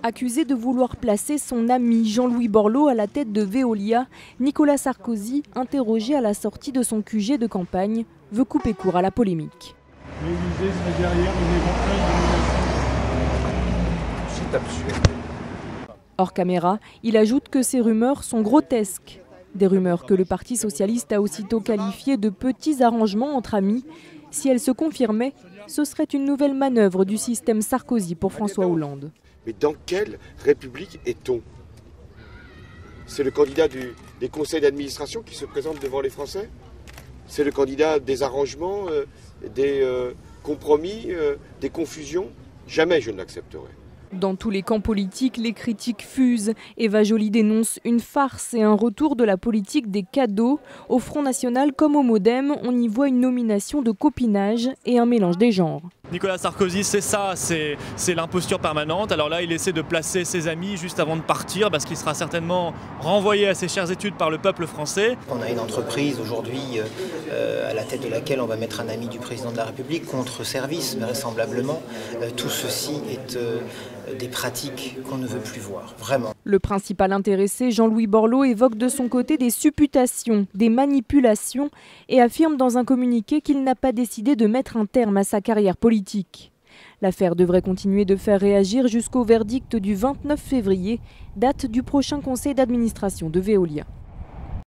Accusé de vouloir placer son ami Jean-Louis Borloo à la tête de Veolia, Nicolas Sarkozy, interrogé à la sortie de son QG de campagne, veut couper court à la polémique. L'Élysée serait derrière une éventuelle nomination. C'est absurde. Hors caméra, il ajoute que ces rumeurs sont grotesques. Des rumeurs que le Parti socialiste a aussitôt qualifiées de petits arrangements entre amis. Si elles se confirmaient, ce serait une nouvelle manœuvre du système Sarkozy pour François Hollande. Mais dans quelle république est-on? C'est le candidat des conseils d'administration qui se présente devant les Français? C'est le candidat des arrangements, des compromis, des confusions? Jamais je ne l'accepterai. Dans tous les camps politiques, les critiques fusent. Eva Joly dénonce une farce et un retour de la politique des cadeaux. Au Front National comme au Modem, on y voit une nomination de copinage et un mélange des genres. Nicolas Sarkozy, c'est ça, c'est l'imposture permanente. Alors là, il essaie de placer ses amis juste avant de partir parce qu'il sera certainement renvoyé à ses chères études par le peuple français. On a une entreprise aujourd'hui à la tête de laquelle on va mettre un ami du président de la République contre service, vraisemblablement. Tout ceci est des pratiques qu'on ne veut plus voir, vraiment. Le principal intéressé, Jean-Louis Borloo, évoque de son côté des supputations, des manipulations et affirme dans un communiqué qu'il n'a pas décidé de mettre un terme à sa carrière politique. L'affaire devrait continuer de faire réagir jusqu'au verdict du 29 février, date du prochain conseil d'administration de Veolia.